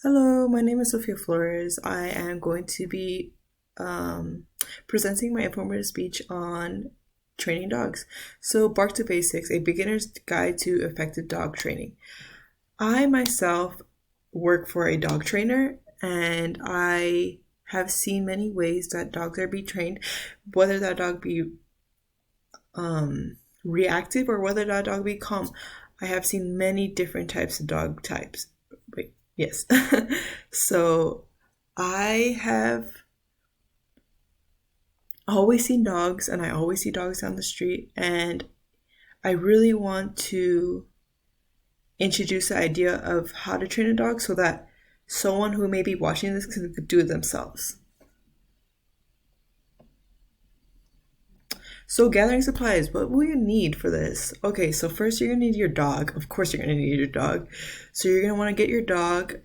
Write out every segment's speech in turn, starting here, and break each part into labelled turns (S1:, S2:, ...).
S1: Hello, my name is Sofia Flores. I am going to be presenting my informative speech on training dogs. So, Bark to Basics, a beginner's guide to effective dog training. I myself work for a dog trainer and I have seen many ways that dogs are being trained, whether that dog be reactive or whether that dog be calm. I have seen many different types of dog types. Wait, yes. So I have always seen dogs and I always see dogs down the street, and I really want to introduce the idea of how to train a dog so that someone who may be watching this can do it themselves. So gathering supplies, what will you need for this? Okay, so first you're gonna need your dog. Of course you're gonna need your dog. So you're gonna wanna get your dog,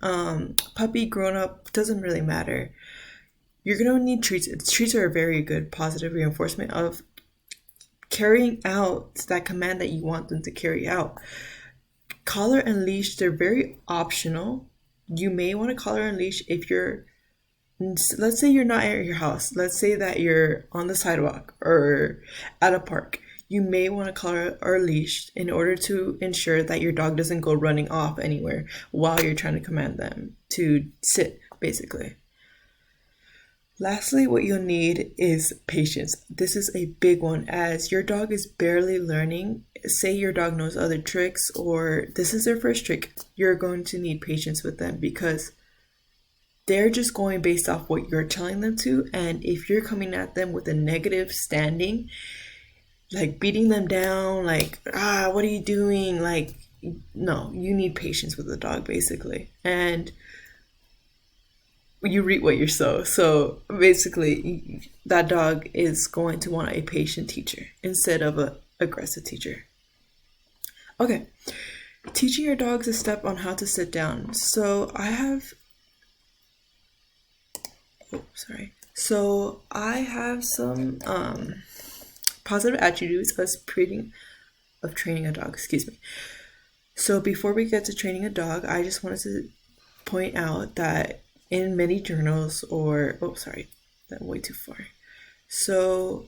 S1: puppy, grown up, doesn't really matter. You're gonna need treats. Treats are a very good positive reinforcement of carrying out that command that you want them to carry out. Collar and leash, they're very optional. You may want to collar and leash if you're, let's say you're not at your house. Let's say that you're on the sidewalk or at a park. You may want to collar or leash in order to ensure that your dog doesn't go running off anywhere while you're trying to command them to sit, basically. Lastly, what you'll need is patience. This is a big one as your dog is barely learning. Say your dog knows other tricks or this is their first trick. You're going to need patience with them because they're just going based off what you're telling them to. And if you're coming at them with a negative standing, like beating them down, like, what are you doing? Like, no, you need patience with the dog basically. And you reap what you sow. So basically, that dog is going to want a patient teacher instead of an aggressive teacher. Okay, teaching your dogs a step on how to sit down. So I have some positive attributes of training a dog. Excuse me. So before we get to training a dog, I just wanted to point out that in many journals that way too far. So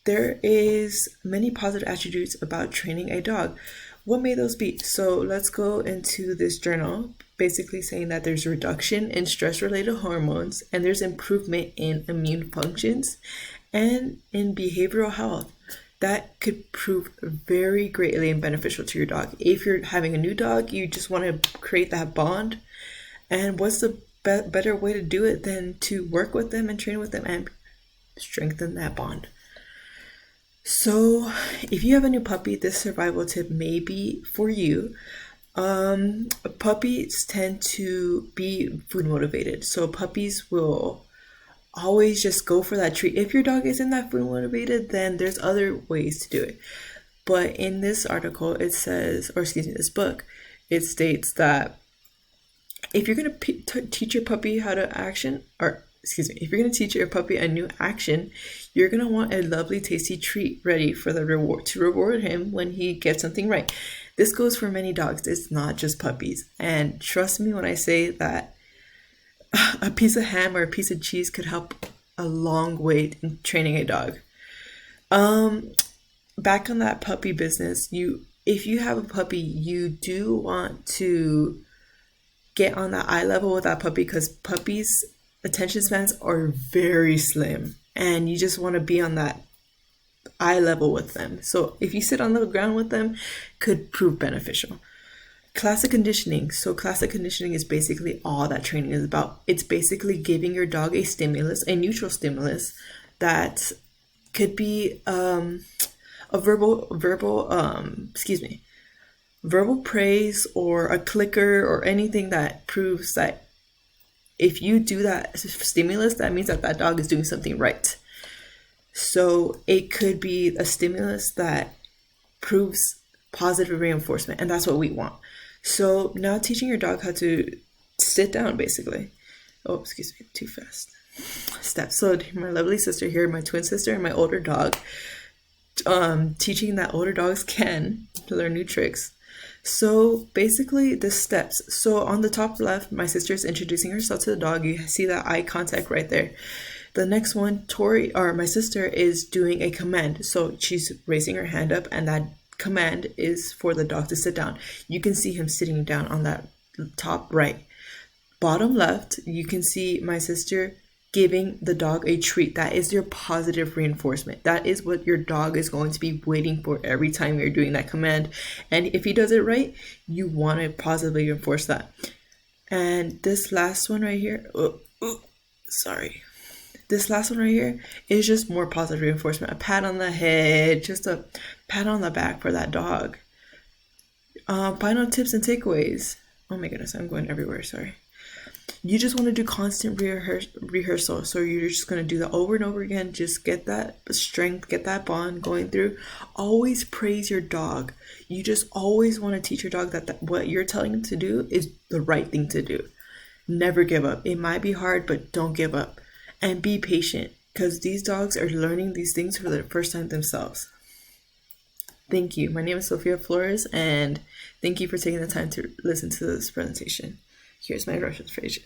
S1: there is many positive attributes about training a dog. What may those be? So let's go into this journal, basically saying that there's reduction in stress-related hormones and there's improvement in immune functions and in behavioral health. That could prove very greatly and beneficial to your dog. If you're having a new dog, you just want to create that bond. And what's the better way to do it than to work with them and train with them and strengthen that bond? So if you have a new puppy, this survival tip may be for you. Puppies tend to be food motivated. So puppies will always just go for that treat. If your dog isn't that food motivated, then there's other ways to do it. But in this article, it says, this book, it states that if you're going to teach your puppy how to if you're going to teach your puppy a new action, you're going to want a lovely, tasty treat ready for the reward to reward him when he gets something right. This goes for many dogs. It's not just puppies. And trust me when I say that a piece of ham or a piece of cheese could help a long way in training a dog. Back on that puppy business, if you have a puppy, you do want to get on that eye level with that puppy because puppies' attention spans are very slim and you just want to be on that eye level with them. So if you sit on the ground with them, could prove beneficial. Classic conditioning. So classic conditioning is basically all that training is about. It's basically giving your dog a stimulus, a neutral stimulus that could be a verbal praise or a clicker or anything that proves that if you do that stimulus, that means that that dog is doing something right. So it could be a stimulus that proves positive reinforcement, and that's what we want. So now teaching your dog how to sit down, basically. Oh, excuse me, too fast. Steps. So my lovely sister here, my twin sister, and my older dog, teaching that older dogs can learn new tricks. So basically, the steps. So on the top left, my sister is introducing herself to the dog. You see that eye contact right there. The next one, Tori, or my sister, is doing a command. So she's raising her hand up, and that command is for the dog to sit down. You can see him sitting down on that top right. Bottom left, you can see my sister giving the dog a treat. That is your positive reinforcement. That is what your dog is going to be waiting for every time you're doing that command. And if he does it right, you want to positively reinforce that. And this last one right here, sorry. This last one right here is just more positive reinforcement. A pat on the head, just a pat on the back for that dog. Final tips and takeaways. Oh my goodness, I'm going everywhere, sorry. You just want to do constant rehearsal. So you're just going to do that over and over again. Just get that strength, get that bond going through. Always praise your dog. You just always want to teach your dog that what you're telling him to do is the right thing to do. Never give up. It might be hard, but don't give up. And be patient, because these dogs are learning these things for the first time themselves. Thank you. My name is Sophia Flores, and thank you for taking the time to listen to this presentation. Here's my reference page.